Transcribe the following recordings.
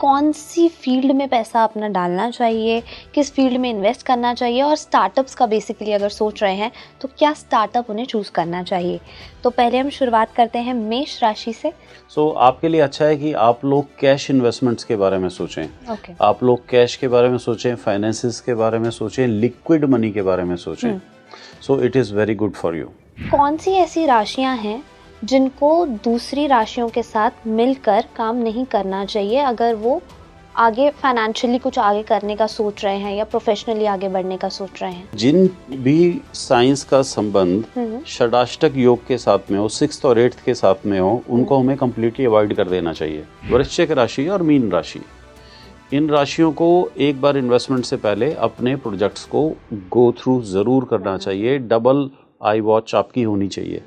कौन सी फील्ड में पैसा अपना डालना चाहिए, किस फील्ड में इन्वेस्ट करना चाहिए, और स्टार्टअप्स का बेसिकली अगर सोच रहे हैं तो क्या स्टार्टअप उन्हें चूज़ करना चाहिए। तो पहले हम शुरुआत करते हैं मेष राशि से। आपके लिए अच्छा है कि आप लोग कैश इन्वेस्टमेंट्स के बारे में सोचें। आप लोग कैश के बारे में सोचें, फाइनेंसेस के बारे में सोचें, लिक्विड मनी के बारे में सोचें। So it is very good for you. कौन सी ऐसी राशियां हैं जिनको दूसरी राशियों के साथ मिलकर काम नहीं करना चाहिए अगर वो आगे फाइनेंशियली कुछ आगे करने का सोच रहे हैं या प्रोफेशनली आगे बढ़ने का सोच रहे हैं? जिन भी साइंस का संबंध षडाष्टक योग के साथ में हो, 6th और 8th के साथ में हो, उनको हमें कम्प्लीटली अवॉइड कर देना चाहिए। वृश्चिक राशि और मीन राशि, इन राशियों को एक बार इन्वेस्टमेंट से पहले अपने प्रोजेक्ट्स को गो थ्रू ज़रूर करना चाहिए। डबल आई वॉच आपकी होनी चाहिए।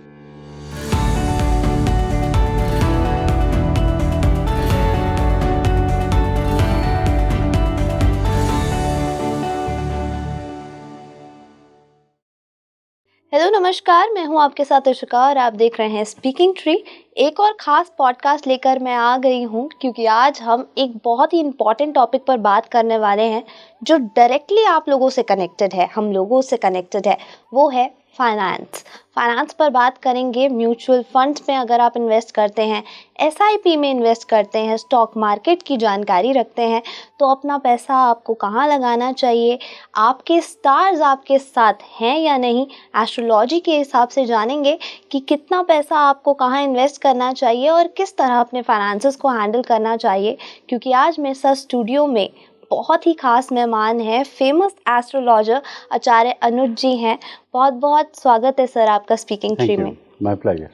हेलो नमस्कार, मैं हूं आपके साथ अर्शिका और आप देख रहे हैं स्पीकिंग ट्री। एक और ख़ास पॉडकास्ट लेकर मैं आ गई हूं क्योंकि आज हम एक बहुत ही इम्पॉर्टेंट टॉपिक पर बात करने वाले हैं जो डायरेक्टली आप लोगों से कनेक्टेड है, हम लोगों से कनेक्टेड है। वो है फाइनेंस पर बात करेंगे। म्यूचुअल फंड्स में अगर आप इन्वेस्ट करते हैं, SIP में इन्वेस्ट करते हैं, स्टॉक मार्केट की जानकारी रखते हैं, तो अपना पैसा आपको कहाँ लगाना चाहिए, आपके स्टार्स आपके साथ हैं या नहीं, एस्ट्रोलॉजी के हिसाब से जानेंगे कि कितना पैसा आपको कहाँ इन्वेस्ट करना चाहिए और किस तरह अपने फाइनेंसेस को हैंडल करना चाहिए। क्योंकि आज मेरे साथ स्टूडियो में बहुत ही खास मेहमान हैं, फेमस एस्ट्रोलॉजर आचार्य अनुज जी हैं। बहुत बहुत स्वागत है सर आपका स्पीकिंग ट्री में। My pleasure.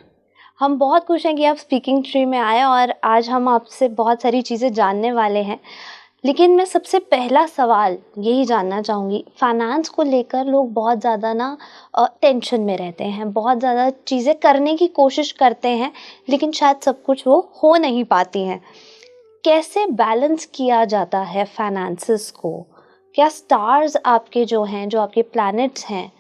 हम बहुत खुश हैं कि आप स्पीकिंग ट्री में आए और आज हम आपसे बहुत सारी चीज़ें जानने वाले हैं। लेकिन मैं सबसे पहला सवाल यही जानना चाहूँगी, फाइनेंस को लेकर लोग बहुत ज़्यादा ना टेंशन में रहते हैं, बहुत ज़्यादा चीज़ें करने की कोशिश करते हैं लेकिन शायद सब कुछ वो हो नहीं पाती हैं। कैसे बैलेंस किया जाता है फाइनेंसेस को? क्या स्टार्स आपके जो हैं, जो आपके प्लैनेट्स हैं,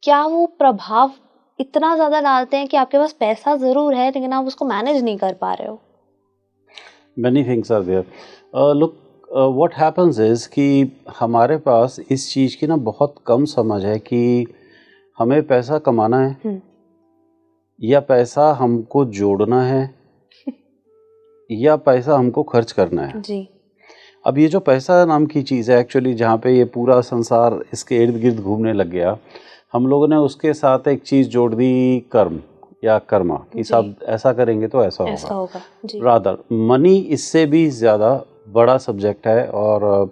क्या वो प्रभाव इतना ज़्यादा डालते हैं कि आपके पास पैसा ज़रूर है लेकिन आप उसको मैनेज नहीं कर पा रहे हो? Many things are there. Look, what happens is कि हमारे पास इस चीज़ की ना बहुत कम समझ है कि हमें पैसा कमाना है या पैसा हमको जोड़ना है या पैसा हमको खर्च करना है जी। अब ये जो पैसा नाम की चीज़ है, एक्चुअली जहाँ पे ये पूरा संसार इसके इर्द गिर्द घूमने लग गया, हम लोगों ने उसके साथ एक चीज़ जोड़ दी, कर्म या कर्मा, कि सब ऐसा करेंगे तो ऐसा होगा। रादर मनी इससे भी ज़्यादा बड़ा सब्जेक्ट है। और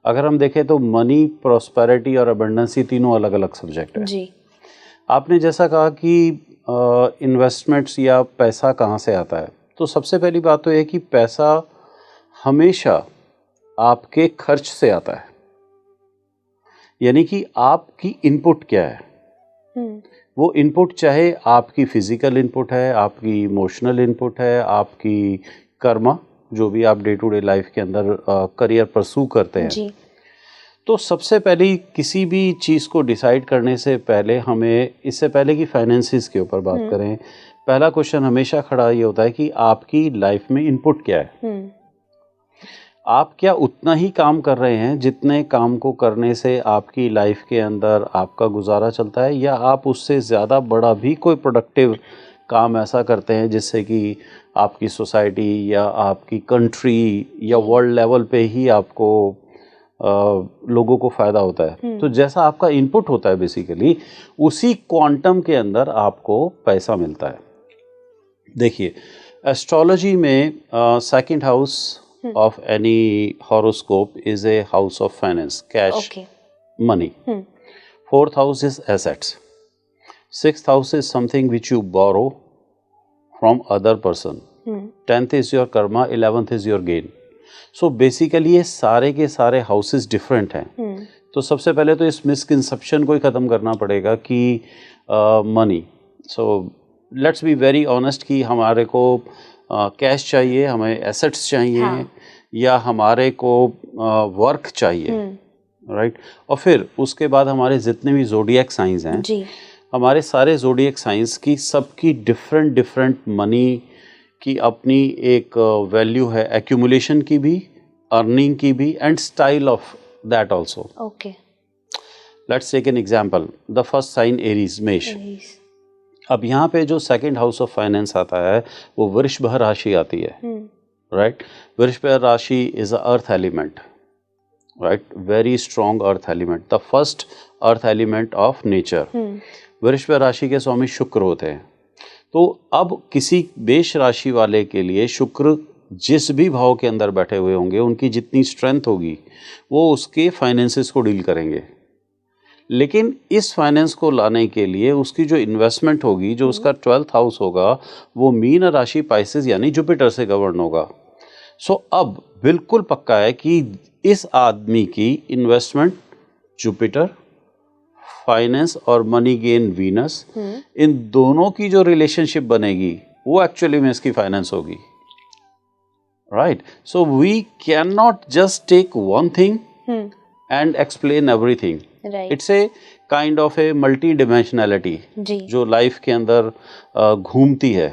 अगर हम देखें तो मनी, प्रॉस्पेरिटी और अबंडेंसी तीनों अलग अलग सब्जेक्ट है जी। आपने जैसा कहा कि इन्वेस्टमेंट्स या पैसा कहाँ से आता है, तो सबसे पहली बात तो ये कि पैसा हमेशा आपके खर्च से आता है। यानी कि आपकी इनपुट क्या है, वो इनपुट चाहे आपकी फिजिकल इनपुट है, आपकी इमोशनल इनपुट है, आपकी कर्मा, जो भी आप डे टू डे लाइफ के अंदर करियर परस्यू करते हैं जी। तो सबसे पहले किसी भी चीज़ को डिसाइड करने से पहले हमें, इससे पहले कि फाइनेंसिस के ऊपर बात करें, पहला क्वेश्चन हमेशा खड़ा ये होता है कि आपकी लाइफ में इनपुट क्या है। आप क्या उतना ही काम कर रहे हैं जितने काम को करने से आपकी लाइफ के अंदर आपका गुजारा चलता है, या आप उससे ज़्यादा बड़ा भी कोई प्रोडक्टिव काम ऐसा करते हैं जिससे कि आपकी सोसाइटी या आपकी कंट्री या वर्ल्ड लेवल पे ही आपको लोगों को फ़ायदा होता है। तो जैसा आपका इनपुट होता है बेसिकली, उसी क्वांटम के अंदर आपको पैसा मिलता है। देखिए, एस्ट्रोलॉजी में second house of any horoscope is a house of finance, cash, money. Fourth house is assets. Sixth house is something which you borrow from other person. 10th is your karma, 11th is your gain. So basically ये सारे के सारे houses different हैं। तो सबसे पहले तो इस misconception को ही ख़त्म करना पड़ेगा कि money. So let's be very honest कि हमारे को कैश चाहिए, हमें एसेट्स चाहिए, या हमारे को वर्क चाहिए, राइट। और फिर उसके बाद हमारे जितने भी ज़ोडिएक साइंस हैं जी, हमारे सारे ज़ोडिएक साइंस की सबकी डिफरेंट मनी की अपनी एक वैल्यू है, एक्यूमुलेशन की भी अर्निंग की भी and style of that also. Okay. Let's take an example. The first sign Aries, मेष. अब यहाँ पे जो सेकंड हाउस ऑफ फाइनेंस आता है वो वृषभ राशि आती है, राइट. वृषभ राशि is a earth element, right, very strong earth element, the first earth element of nature. वृषभ राशि के स्वामी शुक्र होते हैं. तो अब किसी मेष राशि वाले के लिए शुक्र जिस भी भाव के अंदर बैठे हुए होंगे, उनकी जितनी स्ट्रेंथ होगी वो उसके फाइनेंसेस को डील करेंगे. लेकिन इस फाइनेंस को लाने के लिए उसकी जो इन्वेस्टमेंट होगी, जो उसका 12th हाउस होगा, वो मीन राशि पाइसेस यानी जुपिटर से गवर्न होगा. सो अब बिल्कुल पक्का है कि इस आदमी की इन्वेस्टमेंट जुपिटर, फाइनेंस और मनी गेन वीनस, इन दोनों की जो रिलेशनशिप बनेगी वो एक्चुअली में इसकी फाइनेंस होगी, right. So we can not just take one thing and explain everything. It's a kind of a multi dimensionality जो लाइफ के अंदर घूमती है.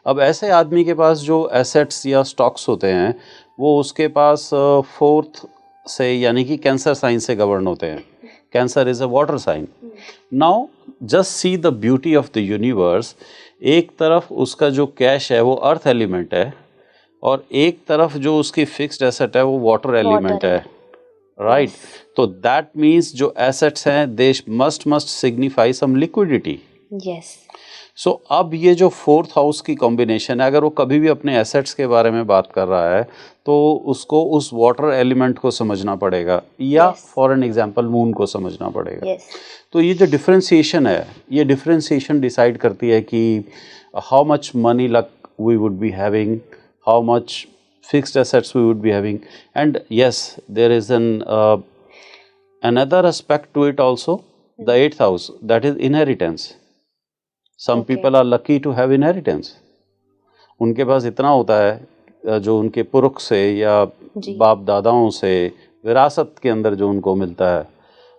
अब ऐसे आदमी के पास जो एसेट्स या स्टॉक्स होते हैं वो उसके पास फोर्थ से यानी कि कैंसर साइन से गवर्न होते हैं. Cancer is a water sign. Now just see the beauty of the universe. एक तरफ उसका जो कैश है वो अर्थ एलिमेंट है और एक तरफ जो उसकी फिक्स्ड एसेट है वो वाटर एलिमेंट है, राइट. तो दैट मीन्स जो एसेट्स हैं they must signify some liquidity. Yes. So अब ये जो फोर्थ हाउस की कॉम्बिनेशन है, अगर वो कभी भी अपने एसेट्स के बारे में बात कर रहा है तो उसको उस वाटर एलिमेंट को समझना पड़ेगा या फॉर एन एग्जांपल मून को समझना पड़ेगा. तो ये जो डिफरेंशिएशन है, ये डिफरेंशिएशन डिसाइड करती है कि how much money luck we would be having, how much fixed assets we would be having. And yes, there is another aspect to it also, the 8th house, that is inheritance. Some people are lucky to have inheritance. उनके पास इतना होता है जो उनके पुरख से या बाप दादाओं से विरासत के अंदर जो उनको मिलता है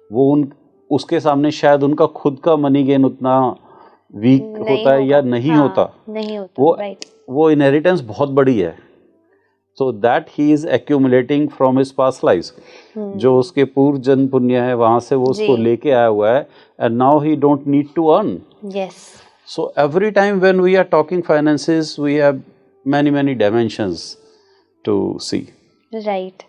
वो उसके सामने शायद उनका खुद का मनी गेन उतना वीक होता है या नहीं होता. वो इनहेरिटेंस बहुत बड़ी है. So that he is accumulating from his past lives. जो उसके पूर्व जन्म पुण्य है वहां से वो उसको लेके आया हुआ है and now he don't need to earn. So every time when we are talking finances we have many dimensions to see. Right.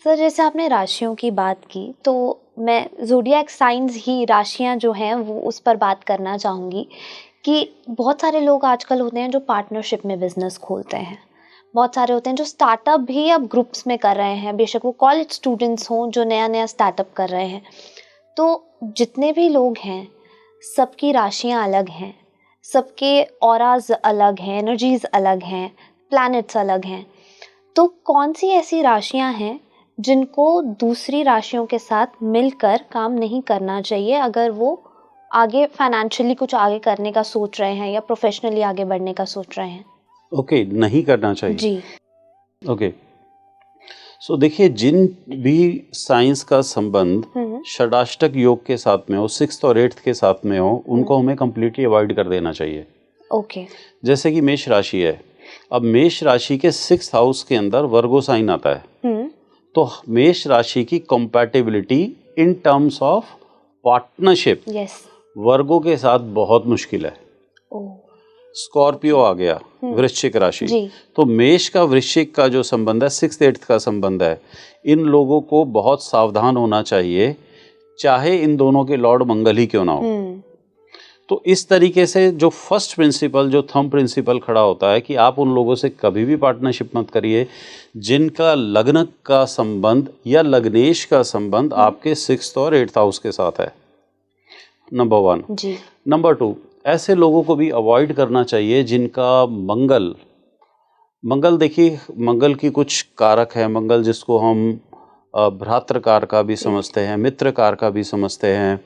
Sir जैसे आपने राशियों की बात की तो मैं ज़ोडिएक साइंस ही राशियां जो हैं वो उस पर बात करना चाहूँगी कि बहुत सारे लोग आजकल होते हैं जो पार्टनरशिप में बिजनेस खोलते हैं. बहुत सारे होते हैं जो स्टार्टअप भी अब ग्रुप्स में कर रहे हैं, बेशक वो कॉलेज स्टूडेंट्स हों जो नया स्टार्टअप कर रहे हैं. तो जितने भी लोग हैं सबकी राशियां अलग हैं, सबके ऑराज अलग हैं, एनर्जीज अलग हैं, प्लैनेट्स अलग हैं. तो कौन सी ऐसी राशियां हैं जिनको दूसरी राशियों के साथ मिलकर काम नहीं करना चाहिए अगर वो आगे फाइनेंशियली कुछ आगे करने का सोच रहे हैं या प्रोफेशनली आगे बढ़ने का सोच रहे हैं? ओके, नहीं करना चाहिए जी. ओके. सो देखिए, जिन भी साइंस का संबंध षडाष्टक योग के साथ में हो, 6th और 8th के साथ में हो, उनको हमें कम्प्लीटली अवॉइड कर देना चाहिए. ओके. जैसे कि मेष राशि है. अब मेष राशि के 6th हाउस के अंदर वर्गो साइन आता है. तो मेष राशि की compatibility in terms of partnership Virgo के साथ बहुत मुश्किल है. स्कॉर्पियो आ गया, वृश्चिक राशि. तो मेष का वृश्चिक का जो संबंध है 6th 8th का संबंध है. इन लोगों को बहुत सावधान होना चाहिए, चाहे इन दोनों के लॉर्ड मंगल ही क्यों ना हो. तो इस तरीके से जो फर्स्ट प्रिंसिपल, जो थंब प्रिंसिपल खड़ा होता है कि आप उन लोगों से कभी भी पार्टनरशिप मत करिए जिनका लग्न का संबंध या लग्नेश का संबंध आपके 6th और 8th हाउस के साथ है. नंबर 1. नंबर 2, ऐसे लोगों को भी अवॉइड करना चाहिए जिनका मंगल देखिए, मंगल की कुछ कारक है. मंगल जिसको हम भ्रातृकार का भी समझते हैं, मित्रकार का भी समझते हैं.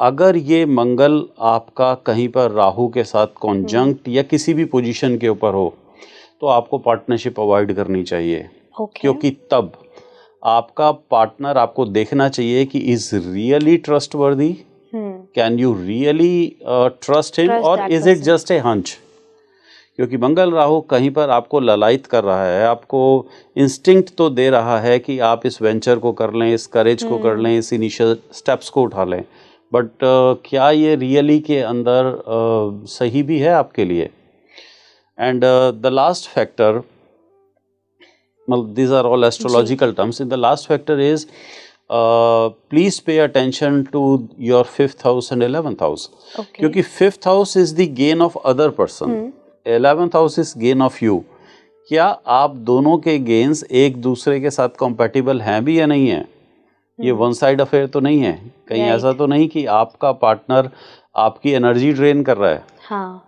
अगर ये मंगल आपका कहीं पर राहु के साथ कॉन्जंक्ट या किसी भी पोजीशन के ऊपर हो तो आपको पार्टनरशिप अवॉइड करनी चाहिए. क्योंकि तब आपका पार्टनर आपको देखना चाहिए कि is really trustworthy, can you really trust him और is it just a hunch. क्योंकि मंगल राहु कहीं पर आपको ललायित कर रहा है, आपको इंस्टिंक्ट तो दे रहा है कि आप इस वेंचर को कर लें, इस करेज को कर लें, इस इनिशियल स्टेप्स को उठा लें, बट क्या ये रियली के अंदर सही भी है आपके लिए? And the last factor, these are all astrological terms. In the last factor is please pay attention to your 5th house and 11th house. Okay. क्योंकि 5th house is the gain of other person, 11th house is gain of you. क्या आप दोनों के gains एक दूसरे के साथ compatible हैं भी या नहीं है? ये वन साइड अफेयर तो नहीं है कहीं, ऐसा तो नहीं कि आपका पार्टनर आपकी एनर्जी ड्रेन कर रहा है। हाँ।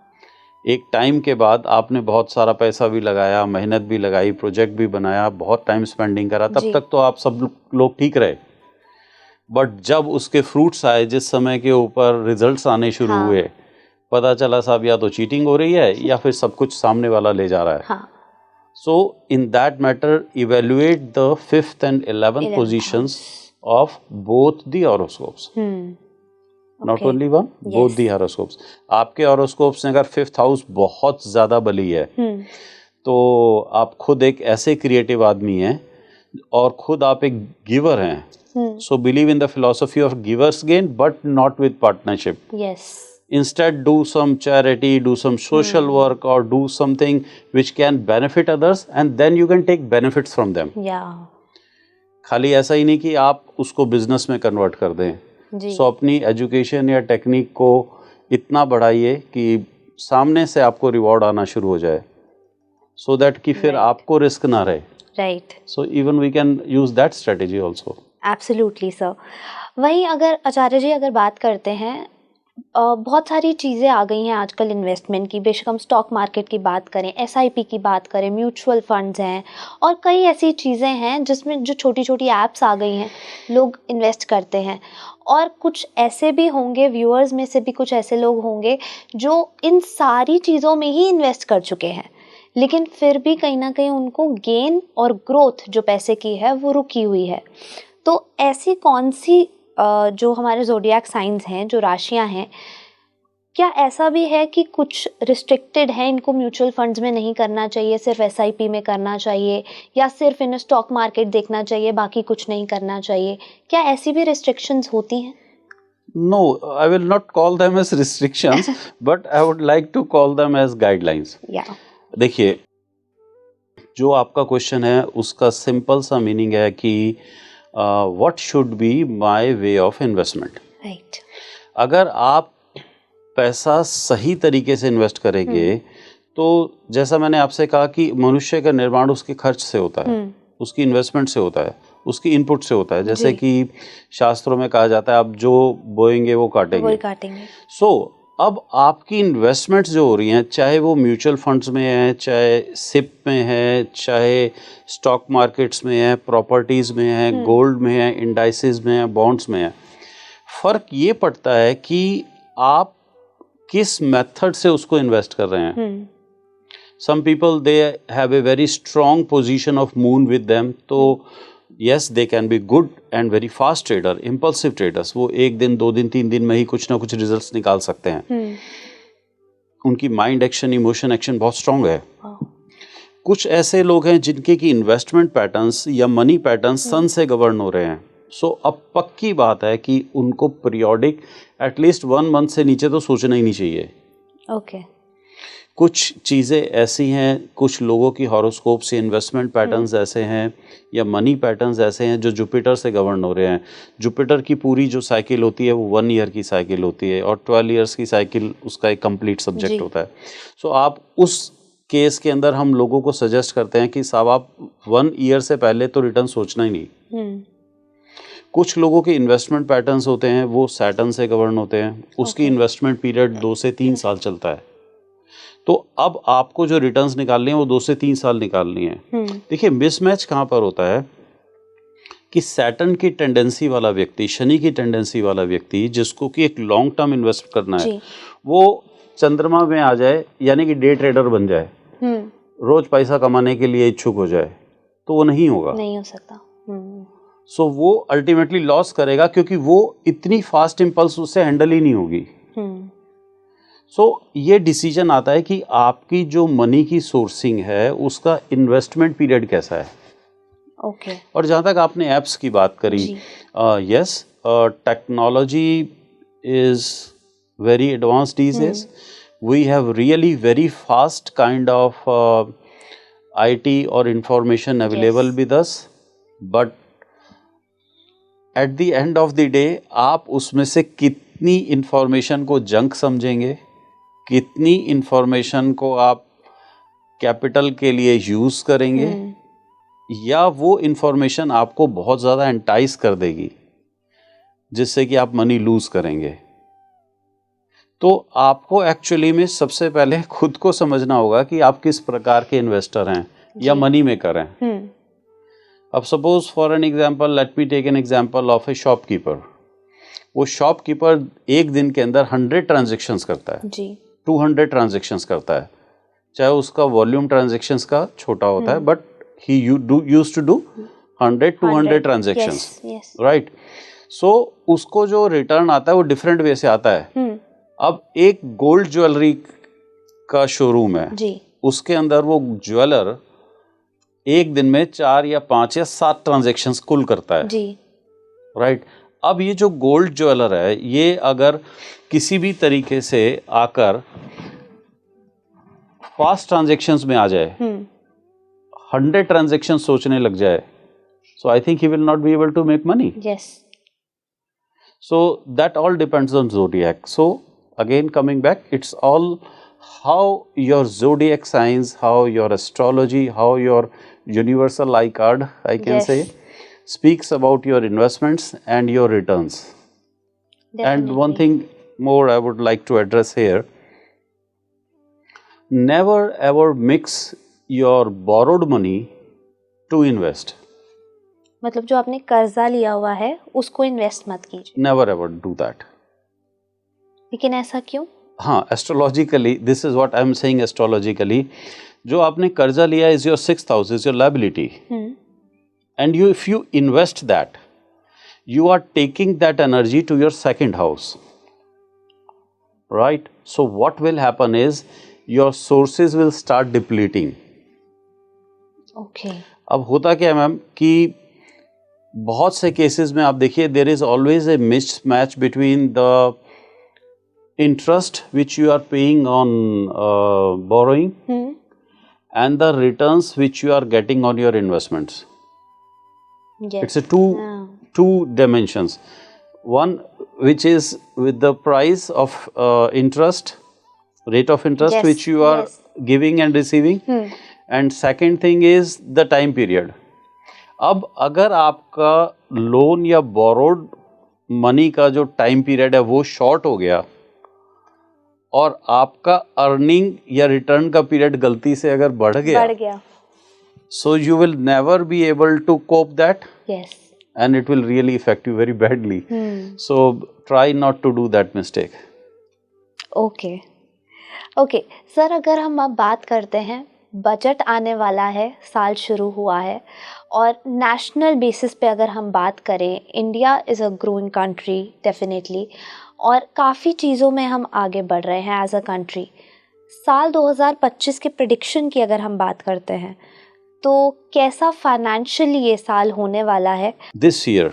एक टाइम के बाद आपने बहुत सारा पैसा भी लगाया, मेहनत भी लगाई, प्रोजेक्ट भी बनाया, बहुत टाइम स्पेंडिंग करा, तब तक तो आप सब लोग ठीक रहे, बट जब उसके फ्रूट्स आए, जिस समय के ऊपर रिजल्ट्स आने शुरू हुए, पता चला साहब या तो चीटिंग हो रही है या फिर सब कुछ सामने वाला ले जा रहा है। So in that matter evaluate the 5th and 11th positions of both the horoscopes, not only one, both the horoscopes. आपके हॉरोस्कोप्स में अगर 5th हाउस बहुत ज्यादा बली है तो आप खुद एक ऐसे क्रिएटिव आदमी हैं और खुद आप एक गिवर हैं। So believe in the philosophy of givers gain but not with partnership. Instead, do some charity, do some social work, or do something which can benefit others, and then you can take benefits from them. खाली ऐसा ही नहीं कि आप उसको business में convert कर दें। सो अपनी एजुकेशन या टेक्निक को इतना बढ़ाइए कि सामने से आपको रिवॉर्ड आना शुरू हो जाए, सो दैट कि फिर आपको रिस्क ना रहे। Right. So even we can use that strategy also. Absolutely sir. वहीं अगर आचार्य जी अगर बात करते हैं, बहुत सारी चीज़ें आ गई हैं आजकल इन्वेस्टमेंट की, बेशक हम स्टॉक मार्केट की बात करें, SIP की बात करें, म्यूचुअल फंड्स हैं और कई ऐसी चीज़ें हैं जिसमें जो छोटी छोटी ऐप्स आ गई हैं, लोग इन्वेस्ट करते हैं। और कुछ ऐसे भी होंगे, व्यूअर्स में से भी कुछ ऐसे लोग होंगे जो इन सारी चीज़ों में ही इन्वेस्ट कर चुके हैं, लेकिन फिर भी कहीं ना कहीं उनको गेन और ग्रोथ जो पैसे की है वो रुकी हुई है। तो ऐसी कौन सी जो हमारे ज़ोडिएक साइंस हैं, जो राशियां हैं, क्या ऐसा भी है कि कुछ रिस्ट्रिक्टेड है, इनको म्यूचुअल फंड्स में नहीं करना चाहिए, सिर्फ SIP में करना चाहिए, या सिर्फ इन्हें स्टॉक मार्केट देखना चाहिए, बाकी कुछ नहीं करना चाहिए? क्या ऐसी भी रिस्ट्रिक्शंस होती हैं? No, I will not call them as restrictions, but I would like to call them as guidelines. Yeah. देखिए, जो आपका क्वेश्चन है उसका सिंपल सा मीनिंग है कि what should be my way of investment. Right. अगर आप पैसा सही तरीके से इन्वेस्ट करेंगे तो जैसा मैंने आपसे कहा कि मनुष्य का निर्माण उसके खर्च से होता है, उसकी इन्वेस्टमेंट से होता है, उसकी इनपुट से होता है। जैसे कि शास्त्रों में कहा जाता है आप जो बोएंगे वो काटेंगे। सो अब आपकी इन्वेस्टमेंट्स जो हो रही हैं, चाहे वो म्यूचुअल फंड्स में है, चाहे SIP में है, चाहे स्टॉक मार्केट्स में है, प्रॉपर्टीज़ में है, गोल्ड में है, इंडाइसेस में है, बॉन्ड्स में है, फ़र्क ये पड़ता है कि आप किस मेथड से उसको इन्वेस्ट कर रहे हैं। Some people they have a very strong position of moon with them, तो yes, they can be good and very fast trader, impulsive traders. वो एक दिन, 2 दिन, 3 दिन में ही कुछ ना कुछ रिजल्ट्स निकाल सकते हैं। उनकी माइंड एक्शन, इमोशन एक्शन बहुत स्ट्रांग है। कुछ ऐसे लोग हैं जिनके की इन्वेस्टमेंट पैटर्न्स या मनी पैटर्न्स सन से गवर्न हो रहे हैं। सो अब पक्की बात है कि उनको पीरियोडिक एटलीस्ट 1 मंथ से नीचे तो सोचना ही नहीं चाहिए। ओके। कुछ चीज़ें ऐसी हैं, कुछ लोगों की हॉरोस्कोप से इन्वेस्टमेंट पैटर्न्स ऐसे हैं या मनी पैटर्न्स ऐसे हैं जो जुपिटर से गवर्न हो रहे हैं। जुपिटर की पूरी जो साइकिल होती है वो 1 ईयर की साइकिल होती है और 12 ईयर्स की साइकिल उसका एक कंप्लीट सब्जेक्ट होता है। सो आप उस केस के अंदर हम लोगों को सजेस्ट करते हैं कि साहब आप 1 ईयर से पहले तो रिटर्न सोचना ही नहीं। कुछ लोगों के इन्वेस्टमेंट पैटर्न्स होते हैं वो सैटर्न से गवर्न होते हैं, उसकी इन्वेस्टमेंट पीरियड 2 से 3 साल चलता है। तो अब आपको जो रिटर्न्स निकालने हैं वो 2 से 3 साल निकालनी है। देखिए मिसमैच कहाँ पर होता है कि सैटर्न की टेंडेंसी वाला व्यक्ति, शनि की टेंडेंसी वाला व्यक्ति जिसको कि एक लॉन्ग टर्म इन्वेस्ट करना है, वो चंद्रमा में आ जाए यानी कि डे ट्रेडर बन जाए, रोज पैसा कमाने के लिए इच्छुक हो जाए, तो वो नहीं होगा, नहीं हो सकता। सो वो अल्टीमेटली लॉस करेगा क्योंकि वो इतनी फास्ट इम्पल्स उससे हैंडल ही नहीं होगी। सो ये डिसीजन आता है कि आपकी जो मनी की सोर्सिंग है उसका इन्वेस्टमेंट पीरियड कैसा है। ओके। और जहाँ तक आपने ऐप्स की बात करी, yes, technology is very advanced these days. We have really very fast kind of IT or information available with us, but at the end of the day आप उसमें से कितनी information को junk समझेंगे, कितनी information को आप capital के लिए use करेंगे, या वो information आपको बहुत ज़्यादा entice कर देगी जिससे कि आप money lose करेंगे। तो आपको एक्चुअली में सबसे पहले खुद को समझना होगा कि आप किस प्रकार के इन्वेस्टर हैं या मनी मेकर हैं। अब suppose for an example, let me take an example of a shopkeeper. वो शॉपकीपर एक दिन के अंदर 100 ट्रांजैक्शंस करता है जी। 200 ट्रांजैक्शंस करता है, चाहे उसका वॉल्यूम ट्रांजैक्शंस का छोटा होता है, but he used to do 100-200 transactions, right. So उसको जो रिटर्न आता है वो डिफरेंट वे से आता है। अब एक गोल्ड ज्वेलरी का शोरूम है जी, उसके अंदर वो ज्वेलर एक दिन में 4 या 5 या 7 ट्रांजैक्शंस कुल करता है जी, राइट। अब ये जो गोल्ड ज्वेलर है, ये अगर किसी भी तरीके से आकर फास्ट ट्रांजैक्शंस में आ जाए, 100 ट्रांजैक्शंस सोचने लग जाए, so I think he will not be able to make money. Yes. So that all depends on zodiac. So again coming back, it's all how your zodiac signs, how your astrology, how your universal eye card, I can say, speaks about your investments and your returns. Definitely. And one thing more I would like to address here, never ever mix your borrowed money to invest. मतलब जो आपने कर्जा लिया हुआ है उसको invest मत कीजिए। Never ever do that. लेकिन ऐसा क्यों? हाँ, astrologically this is what I am saying. Astrologically जो आपने कर्जा लिया is your 6th house, is your liability, and you if you invest that, you are taking that energy to your 2nd house, right? So what will happen is your sources will start depleting. Okay. अब होता क्या है ma'am कि बहुत से cases में आप देखिए, there is always a mismatch between the interest which you are paying on borrowing and the returns which you are getting on your investments. Yes. It's a two dimensions. One which is with the price of interest, rate of interest which you are giving and receiving, and second thing is the time period. अब अगर आपका loan या borrowed money का जो time period है वो short हो गया और आपका अर्निंग या रिटर्न का पीरियड गलती से अगर बढ़ गया, so you will never be able to cope that, and it will really affect you very badly. So try not to do that mistake. Okay okay sir, अगर हम अब बात करते हैं, बजट आने वाला है, साल शुरू हुआ है, और नेशनल बेसिस पे अगर हम बात करें, India is a growing country definitely, और काफ़ी चीज़ों में हम आगे बढ़ रहे हैं एज अ कंट्री। साल 2025 के प्रेडिक्शन की अगर हम बात करते हैं तो कैसा फाइनेंशियली ये साल होने वाला है? This year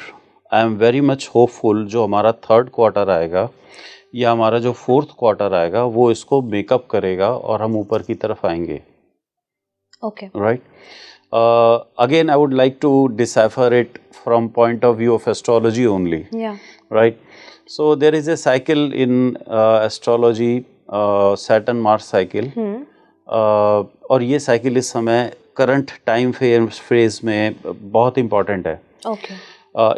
I am very much hopeful, जो हमारा 3rd क्वार्टर आएगा या हमारा जो 4th क्वार्टर आएगा वो इसको मेकअप करेगा और हम ऊपर की तरफ आएंगे। Okay, right. Again I would like to decipher it from point of view of astrology only. Right. So there is a cycle in astrology, Saturn Mars cycle, और ये साइकिल इस समय करंट टाइम फेज में बहुत important है।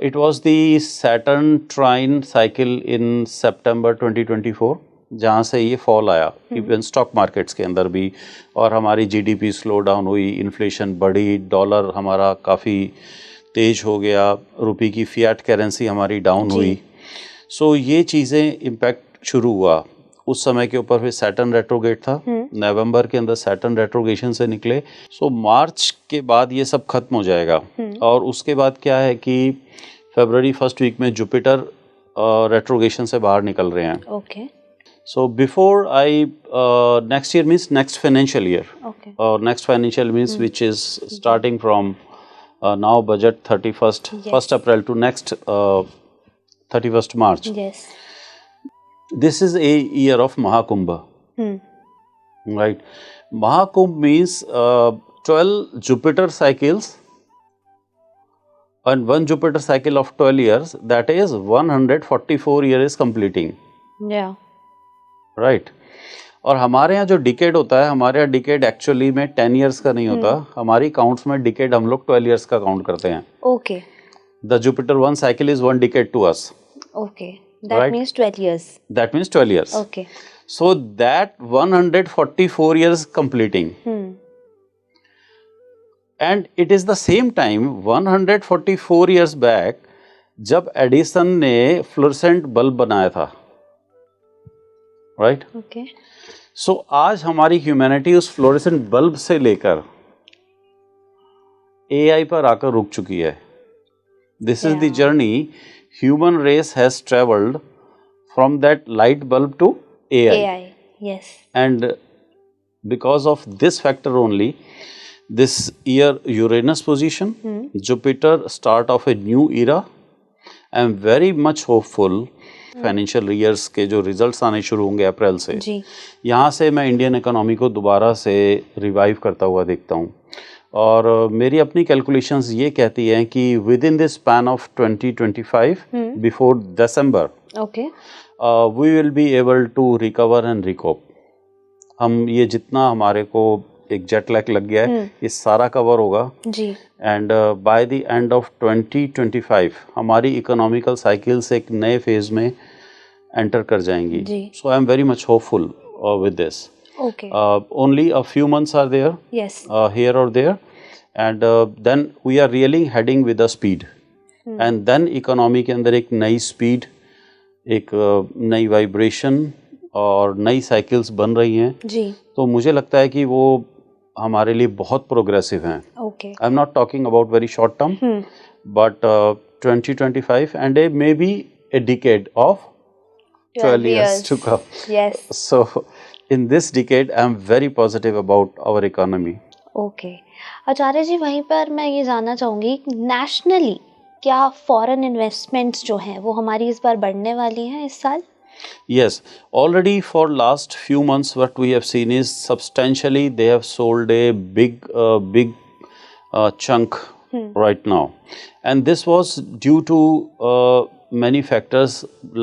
It was the Saturn trine cycle in September 2024, जहाँ से ये फॉल आया इवन स्टॉक मार्केट्स के अंदर भी, और हमारी जीडीपी स्लो डाउन हुई, इन्फ्लेशन बढ़ी, डॉलर हमारा काफ़ी तेज हो गया, रुपये की फियाट करेंसी हमारी डाउन हुई। सो ये चीज़ें इम्पैक्ट शुरू हुआ उस समय के ऊपर। फिर सैटर्न रेट्रोगेट था, नवंबर के अंदर सैटर्न रेट्रोगेशन से निकले। सो मार्च के बाद ये सब खत्म हो जाएगा, और उसके बाद क्या है कि फरवरी फर्स्ट वीक में जुपिटर रेट्रोगेशन से बाहर निकल रहे हैं। So before next year means next financial year. Okay. Next financial means which is starting from now budget 31st Yes. 1st April to next 31st March. Yes. This is a year of Mahakumbha. Right. Mahakumbh means 12 Jupiter cycles and one Jupiter cycle of 12 years, that is 144 year is completing. Yeah. Right. और हमारे यहाँ जो decade होता है, हमारे यहाँ decade actually में 10 years का नहीं होता, हमारी काउंट्स में डिकेड हम लोग 12 इयर्स का काउंट करते हैं. Okay. The Jupiter one cycle is one decade to us. Okay. That means 12 years. That means 12 years. Okay. So that 144 years completing. And it is the same time 144 years back जब Edison ने fluorescent bulb बनाया था. Right. Okay. सो आज हमारी humanity उस fluorescent bulb से लेकर AI पर आकर रुक चुकी है. This is the journey human race has travelled from that light bulb to AI. Yes. And because of this factor only, this year Uranus position, Jupiter start of a new era. I am very much hopeful. Financial years के जो results आने शुरू होंगे अप्रैल से, यहाँ से मैं Indian economy को दोबारा से रिवाइव करता हुआ देखता हूँ. और मेरी अपनी कैलकुलेशंस ये कहती हैं कि within this span of 2025 before December we will be able to recover and recoup. हम ये जितना हमारे को एक जेट लैग लग गया है ये सारा कवर होगा जी. And by the end of 2025 हमारी इकोनॉमिकल साइकिल्स एक नए फेज में एंटर कर जाएंगी. So I am very much hopeful with this. Only a few months are there here और there and then we are really heading with a speed. And then economy के अंदर एक नई स्पीड, एक नई वाइब्रेशन और नई साइकिल्स बन रही हैं जी. तो मुझे लगता है कि वो हमारे लिए बहुत प्रोग्रेसिव हैं. I am not talking about very short term, but 2025 and A may be a decade of 12 years to come. Yes. So in this decade I am very positive about our economy. Okay. आचार्य जी, वहीं पर मैं ये जानना चाहूँगी, nationally क्या foreign investments जो हैं वो हमारी इस बार बढ़ने वाली हैं इस साल? Yes, already for last few months what we have seen is substantially they have sold a big chunk right now, and this was due to many factors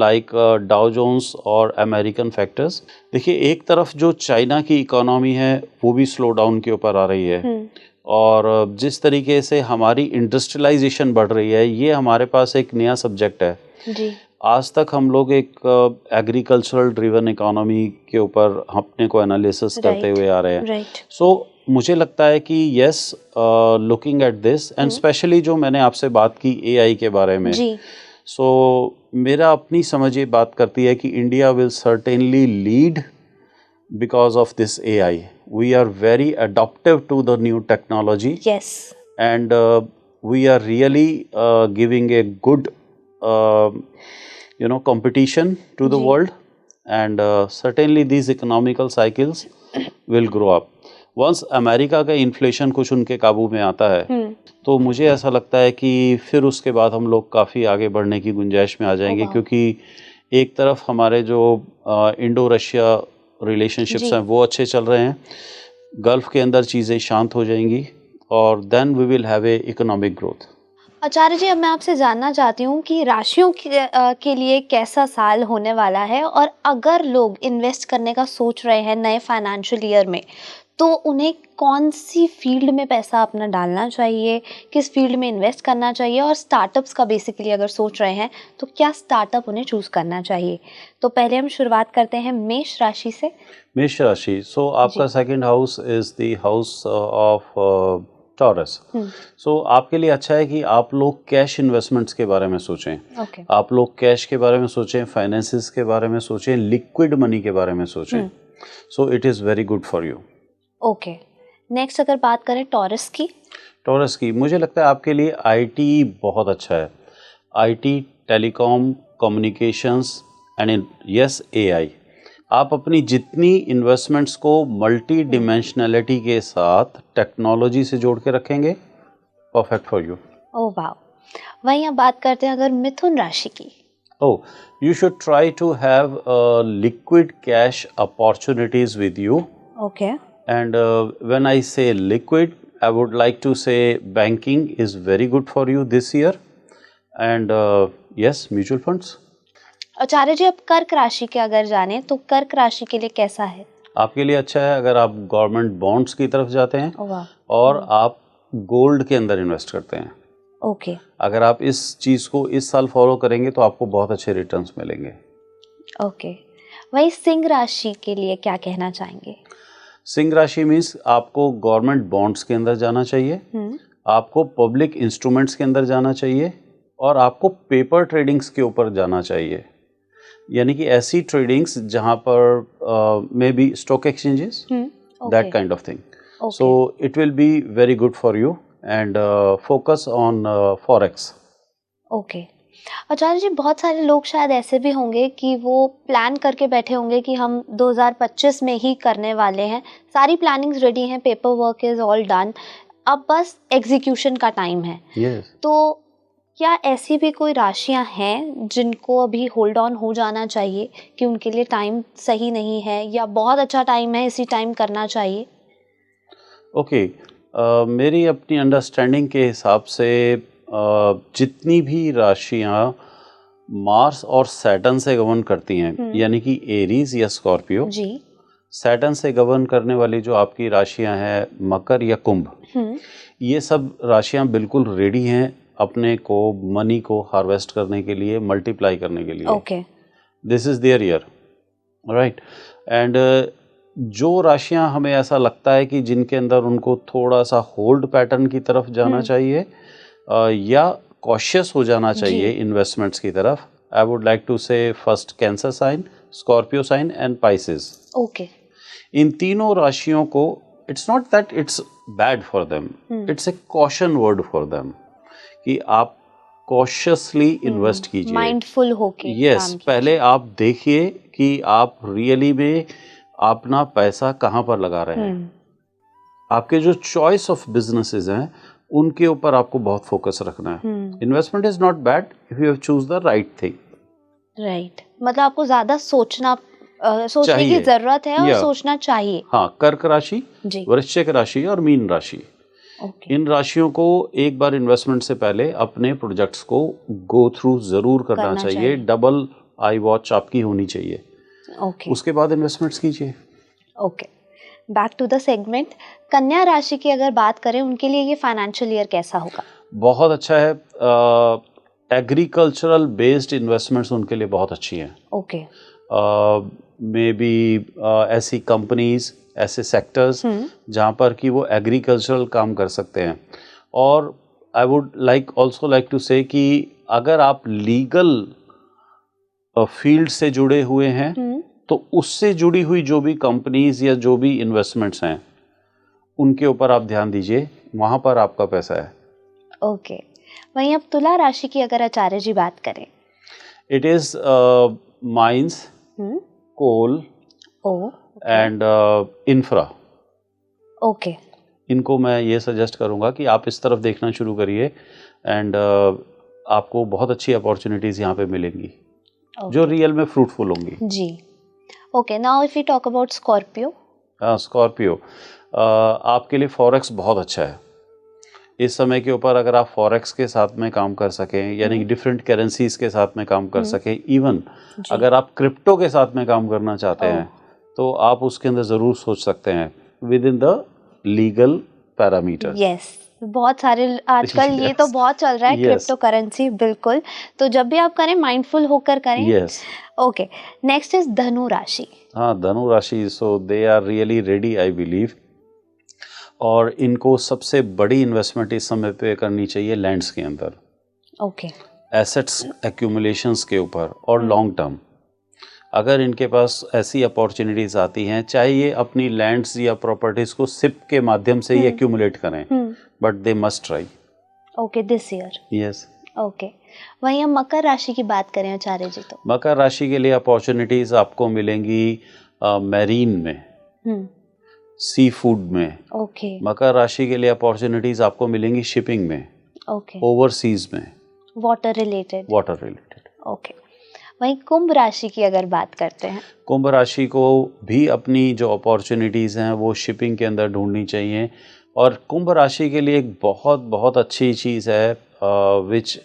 like Dow Jones और American factors. देखिए, एक तरफ जो China की economy है वो भी slow down के ऊपर आ रही है, और जिस तरीके से हमारी इंडस्ट्रियलाइजेशन बढ़ रही है ये हमारे पास एक नया सब्जेक्ट है जी. आज तक हम लोग एक एग्रीकल्चरल ड्रिवन इकोनॉमी के ऊपर अपने को एनालिसिस करते हुए आ रहे हैं. सो मुझे लगता है कि yes, looking at this and specially जो मैंने आपसे बात की एआई के बारे में, सो मेरा अपनी समझ ये बात करती है कि India will certainly lead because of this AI. We are very adaptive to the new technology. Yes. And we are really giving a good, competition to the world. And certainly these economical cycles will grow up. Once America का inflation कुछ उनके काबू में आता है, तो मुझे ऐसा लगता है कि फिर उसके बाद हम लोग काफ़ी आगे बढ़ने की गुंजाइश में आ जाएंगे. क्योंकि एक तरफ हमारे जो इंडो रशिया रिलेशनशिप्स हैं वो अच्छे चल रहे हैं, गल्फ के अंदर चीज़ें शांत हो जाएंगी और then we will have a economic growth. Acharya ji, अब मैं आपसे जानना चाहती हूँ कि राशियों के लिए कैसा साल होने वाला है, और अगर लोग इन्वेस्ट करने का सोच रहे हैं नए फाइनेंशियल ईयर में, तो उन्हें कौन सी फील्ड में पैसा अपना डालना चाहिए, किस फील्ड में इन्वेस्ट करना चाहिए, और स्टार्टअप्स का बेसिकली अगर सोच रहे हैं तो क्या स्टार्टअप उन्हें चूज़ करना चाहिए? तो पहले हम शुरुआत करते हैं मेष राशि से. मेष राशि, सो आपका second house is the house of Taurus. So आपके लिए अच्छा है कि आप लोग कैश इन्वेस्टमेंट्स के बारे में सोचें. आप लोग कैश के बारे में सोचें, फाइनेंसिस के बारे में सोचें, लिक्विड मनी के बारे में सोचें. So it is very good for you. Okay. Next अगर बात करें टॉरस की, मुझे लगता है आपके लिए आईटी बहुत अच्छा है. IT, telecom, communications and yes AI. आप अपनी जितनी इन्वेस्टमेंट्स को मल्टी डिमेंशनलिटी के साथ टेक्नोलॉजी से जोड़ के रखेंगे, परफेक्ट फॉर यू। ओह वाह। वहीं अब बात करते हैं अगर मिथुन राशि की। Oh, you should try to have liquid cash opportunities with you. Okay. And when I say liquid, I would like to say banking is very good for you this year. And yes, mutual funds. आचार्य जी, अब कर्क राशि के अगर जाने तो कर्क राशि के लिए कैसा है? आपके लिए अच्छा है अगर आप गवर्नमेंट बॉन्ड्स की तरफ जाते हैं वाह। और आप गोल्ड के अंदर इन्वेस्ट करते हैं। ओके। अगर आप इस चीज़ को इस साल फॉलो करेंगे तो आपको बहुत अच्छे रिटर्न्स मिलेंगे। ओके। वही सिंह राशि के लिए क्या कहना चाहेंगे? सिंह राशि मीन्स आपको गवर्नमेंट बॉन्ड्स के अंदर जाना चाहिए, आपको पब्लिक इंस्ट्रूमेंट्स के अंदर जाना चाहिए और आपको पेपर ट्रेडिंग्स के ऊपर जाना चाहिए, यानी कि ऐसी ट्रेडिंग्स जहां पर maybe stock exchanges, that kind of thing. So it will be very good for you and focus on forex. Okay. Acharya ji, बहुत सारे लोग शायद ऐसे भी होंगे कि वो प्लान करके बैठे होंगे कि हम 2025 में ही करने वाले हैं, सारी प्लानिंग्स रेडी हैं, paper work is all done, अब बस एग्जीक्यूशन का टाइम है। yes. तो क्या ऐसी भी कोई राशियां हैं जिनको अभी होल्ड ऑन हो जाना चाहिए कि उनके लिए टाइम सही नहीं है या बहुत अच्छा टाइम है, इसी टाइम करना चाहिए? ओके, मेरी अपनी अंडरस्टैंडिंग के हिसाब से जितनी भी राशियां मार्स और सैटर्न से गवर्न करती हैं, यानी कि एरीज या स्कॉर्पियो, जी, सैटर्न से गवर्न करने वाली जो आपकी राशियां हैं मकर या कुंभ, ये सब राशियां बिल्कुल रेडी हैं अपने को मनी को हार्वेस्ट करने के लिए, मल्टीप्लाई करने के लिए। Okay. This is their year, right. And जो राशियां हमें ऐसा लगता है कि जिनके अंदर उनको थोड़ा सा होल्ड पैटर्न की तरफ जाना चाहिए या कॉशियस हो जाना चाहिए इन्वेस्टमेंट्स की तरफ, I would like to say first Cancer sign, Scorpio sign and Pisces. Okay. इन तीनों राशियों को it's not that it's bad for them, it's a caution word for them कि आप कॉशियसली इन्वेस्ट कीजिए, माइंडफुल होके। यस, पहले आप देखिए कि आप रियली में अपना पैसा कहाँ पर लगा रहे हैं। आपके जो चॉइस ऑफ बिजनेसेस हैं उनके ऊपर आपको बहुत फोकस रखना है। Investment is not bad if you have choose the right thing. Right, मतलब आपको ज्यादा सोचने की जरूरत है और सोचना चाहिए। हाँ, कर्क राशि, वृश्चिक राशि और मीन राशि, इन राशियों को एक बार इन्वेस्टमेंट से पहले अपने प्रोजेक्ट्स को गो थ्रू जरूर करना चाहिए। डबल आई वॉच आपकी होनी चाहिए। उसके बाद इन्वेस्टमेंट्स कीजिए। Okay, back to the segment. कन्या राशि की अगर बात करें, उनके लिए ये फाइनेंशियल ईयर कैसा होगा? बहुत अच्छा है। एग्रीकल्चरल बेस्ड इन्वेस्टमेंट्स उनके लिए बहुत अच्छी हैं। ओके। मे बी ऐसी कंपनीज, ऐसे सेक्टर्स जहाँ पर कि वो एग्रीकल्चरल काम कर सकते हैं। और I would also like to say कि अगर आप लीगल फील्ड से जुड़े हुए हैं तो उससे जुड़ी हुई जो भी कंपनीज या जो भी इन्वेस्टमेंट्स हैं उनके ऊपर आप ध्यान दीजिए, वहाँ पर आपका पैसा है। ओके। वहीं अब तुला राशि की अगर आचार्य जी बात करें, it is mines, coal and infra. Okay. इनको मैं ये सजेस्ट करूँगा कि आप इस तरफ देखना शुरू करिए एंड आपको बहुत अच्छी अपॉर्चुनिटीज़ यहाँ पे मिलेंगी जो रियल में फ्रूटफुल होंगी। जी। Okay, now if we talk about Scorpio. Scorpio, आपके लिए फॉरेक्स बहुत अच्छा है इस समय के ऊपर। अगर आप फॉरेक्स के साथ में काम कर सकें, यानी कि डिफरेंट करेंसीज के साथ में काम कर सकें, इवन अगर आप क्रिप्टो के साथ में काम करना चाहते हैं तो आप उसके अंदर ज़रूर सोच सकते हैं with in the legal parameter. Yes, बहुत सारे आजकल ये तो बहुत चल रहा है क्रिप्टो करेंसी। बिल्कुल, तो जब भी आप करें माइंडफुल होकर करें। यस। ओके, नेक्स्ट इज धनु राशि। हाँ, धनु राशि, so they are really ready I believe. और इनको सबसे बड़ी इन्वेस्टमेंट इस समय पे करनी चाहिए लैंड्स के अंदर। ओके। एसेट्स एक्यूमुलेशंस के ऊपर और लॉन्ग टर्म। अगर इनके पास ऐसी अपॉर्चुनिटीज आती हैं, चाहे ये अपनी लैंड्स या प्रॉपर्टीज को सिप के माध्यम से ही एक्यूमुलेट करें, but they must try. Okay, this year. Yes. Okay, वहीं हम मकर राशि की बात करें आचार्य जी तो? मकर राशि के लिए अपॉर्चुनिटीज आपको मिलेंगी मैरीन में, सी फूड में। ओके। मकर राशि के लिए अपॉर्चुनिटीज आपको मिलेंगी शिपिंग में, ओके। ओवरसीज में, वाटर रिलेटेड। ओके, वहीं कुंभ राशि की अगर बात करते हैं? कुंभ राशि को भी अपनी जो अपॉर्चुनिटीज़ हैं वो शिपिंग के अंदर ढूंढनी चाहिए। और कुंभ राशि के लिए एक बहुत बहुत अच्छी चीज़ है which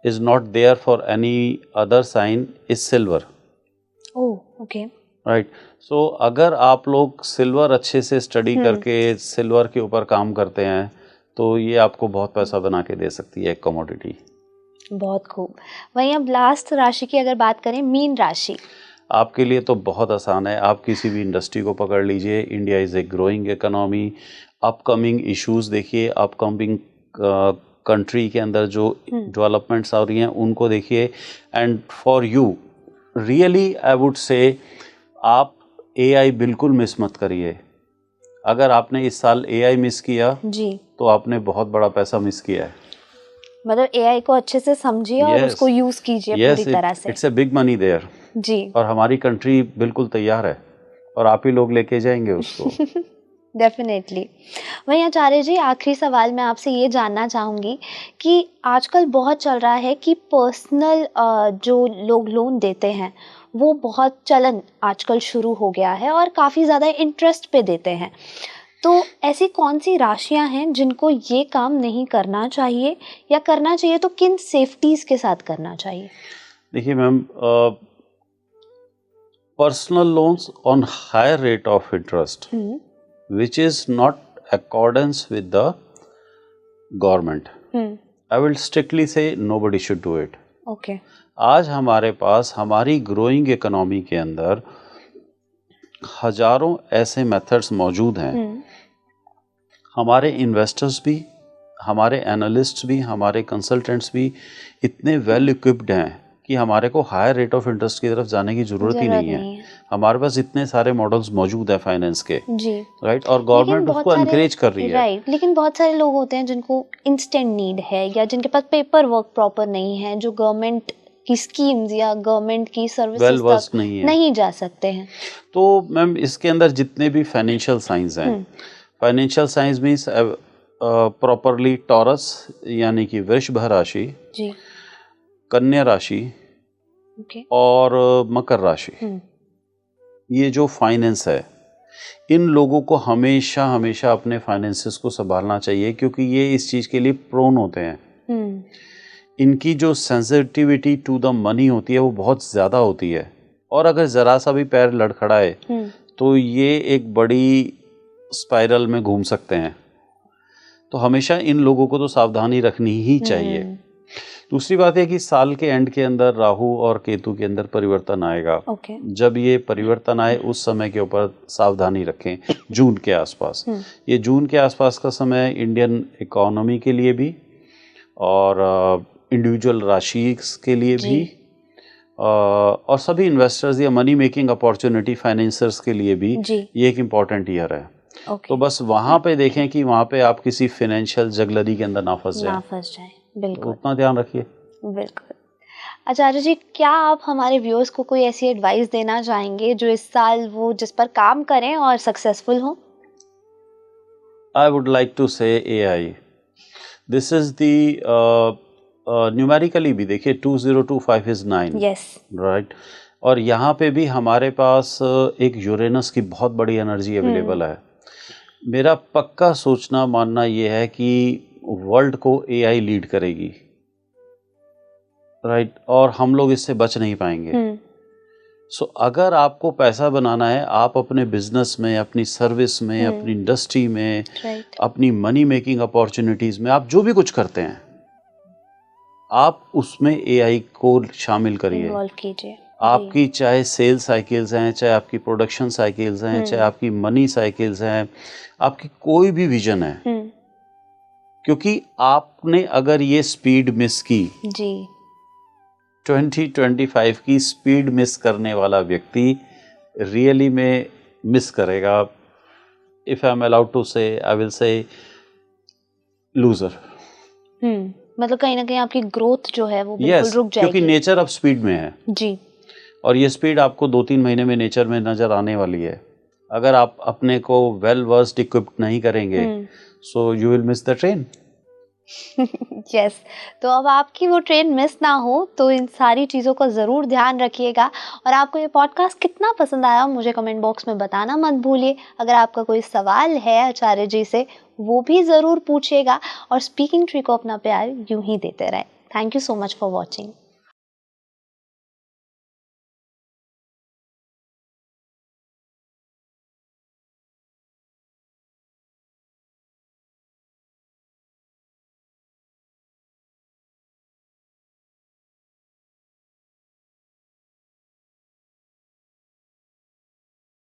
is not there for any other sign is silver. Oh okay. Right, so अगर आप लोग सिल्वर अच्छे से स्टडी करके सिल्वर के ऊपर काम करते हैं तो ये आपको बहुत पैसा बना के दे सकती है एक कमोडिटी। बहुत खूब। वहीं अब लास्ट राशि की अगर बात करें, मीन राशि। आपके लिए तो बहुत आसान है, आप किसी भी इंडस्ट्री को पकड़ लीजिए, India is a growing economy. Upcoming issues देखिए, अपकमिंग कंट्री के अंदर जो डेवलपमेंट्स आ रही हैं उनको देखिए। And for you really I would say आप एआई बिल्कुल मिस मत करिए। अगर आपने इस साल एआई मिस किया जी तो आपने बहुत बड़ा पैसा मिस किया है। मतलब एआई को अच्छे से समझिए और उसको यूज कीजिए पूरी तरह से। It's a big money there जी, और हमारी कंट्री बिल्कुल तैयार है और आप ही लोग लेके जाएंगे उसको। डेफिनेटली। वहीं आचार्य जी, आखिरी सवाल मैं आपसे ये जानना चाहूँगी कि आजकल बहुत चल रहा है कि पर्सनल जो लोग लोन देते हैं वो बहुत चलन आजकल शुरू हो गया है और काफ़ी ज़्यादा इंटरेस्ट पे देते हैं। तो ऐसी कौन सी राशियां हैं जिनको ये काम नहीं करना चाहिए, या करना चाहिए तो किन सेफ्टीज के साथ करना चाहिए? देखिए ma'am, personal loans on higher rate of interest which is not accordance with the government, I will strictly say nobody should do it. Okay. आज हमारे पास हमारी ग्रोइंग इकोनॉमी के अंदर हजारों ऐसे मेथड्स मौजूद हैं। हमारे इन्वेस्टर्स भी, हमारे एनालिस्ट्स भी, हमारे कंसल्टेंट्स भी इतने वेल इक्विप्ड हैं कि हमारे को हायर रेट ऑफ इंटरेस्ट की तरफ जाने की जरूरत ही नहीं है। हमारे पास इतने सारे मॉडल्स मौजूद हैं फाइनेंस के जी, राइट, और गवर्नमेंट उसको एनकरेज कर रही है। राइट, लेकिन बहुत सारे लोग होते हैं जिनको इंस्टेंट नीड है या जिनके पास पेपर वर्क प्रॉपर नहीं है, जो गवर्नमेंट की स्कीम्स या गवर्नमेंट की सर्विसेज तक नहीं जा सकते हैं। तो मैम इसके अंदर जितने भी फाइनेंशियल साइंस हैं, financial science means properly taurus यानी कि वृषभ राशि जी, कन्या राशि और मकर राशि, ये जो फाइनेंस है इन लोगों को हमेशा हमेशा अपने फाइनेंसेस को संभालना चाहिए क्योंकि ये इस चीज़ के लिए प्रोन होते हैं। इनकी जो सेंसिटिविटी टू द मनी होती है वो बहुत ज़्यादा होती है और अगर ज़रा सा भी पैर लड़खड़ाए तो ये एक बड़ी स्पाइरल में घूम सकते हैं। तो हमेशा इन लोगों को तो सावधानी रखनी ही चाहिए। दूसरी बात है कि साल के एंड के अंदर राहु और केतु के अंदर परिवर्तन आएगा। जब ये परिवर्तन आए उस समय के ऊपर सावधानी रखें, जून के आसपास। ये जून के आसपास का समय इंडियन इकोनॉमी के लिए भी और इंडिविजुअल राशि के लिए भी और सभी इन्वेस्टर्स या मनी मेकिंग अपॉर्चुनिटी फाइनेंसर्स के लिए भी ये एक इम्पॉर्टेंट ईयर है। तो बस वहाँ पे देखें कि वहाँ पे आप किसी फाइनेंशियल जगलरी के अंदर ना फंस जाएं। बिल्कुल, उतना ध्यान रखिए। बिल्कुल। आचार्य जी, क्या आप हमारे व्यूअर्स को कोई ऐसी एडवाइस देना चाहेंगे जो इस साल वो जिस पर काम करें और सक्सेसफुल हो? I would like to say AI. This is the numerically भी देखिए 2025 is 9. Yes. Right. और यहाँ पे भी हमारे पास एक यूरेनस की बहुत बड़ी एनर्जी अवेलेबल है। मेरा पक्का सोचना मानना ये है कि वर्ल्ड को AI लीड करेगी, राइट, और हम लोग इससे बच नहीं पाएंगे। सो अगर आपको पैसा बनाना है, आप अपने बिजनेस में, अपनी सर्विस में, अपनी इंडस्ट्री में, अपनी मनी मेकिंग अपॉर्चुनिटीज में, आप जो भी कुछ करते हैं आप उसमें AI को शामिल करिए, इन्वॉल्व कीजिए। आपकी चाहे सेल्स साइकिल्स हैं, चाहे आपकी प्रोडक्शन साइकिल्स हैं, चाहे आपकी मनी साइकिल्स हैं, आपकी कोई भी विजन है, क्योंकि आपने अगर ये स्पीड मिस की जी, 2025 की स्पीड मिस करने वाला व्यक्ति रियली में मिस करेगा। If I am allowed to say, I will say loser. मतलब कहीं ना कहीं आपकी ग्रोथ जो है वो बिल्कुल रुक जाएगी, क्योंकि नेचर अब स्पीड में है जी, और ये स्पीड आपको 2-3 महीने में नेचर में नजर आने वाली है। अगर आप अपने को वेल वर्स्ड इक्विप्ड नहीं करेंगे सो you will miss the train. Yes, तो अब आपकी वो ट्रेन मिस ना हो तो इन सारी चीज़ों का ज़रूर ध्यान रखिएगा। और आपको ये पॉडकास्ट कितना पसंद आया मुझे कमेंट बॉक्स में बताना मत भूलिए। अगर आपका कोई सवाल है आचार्य जी से वो भी ज़रूर पूछिएगा और स्पीकिंग ट्री को अपना प्यार यूं ही देते रहें। Thank you so much for watching.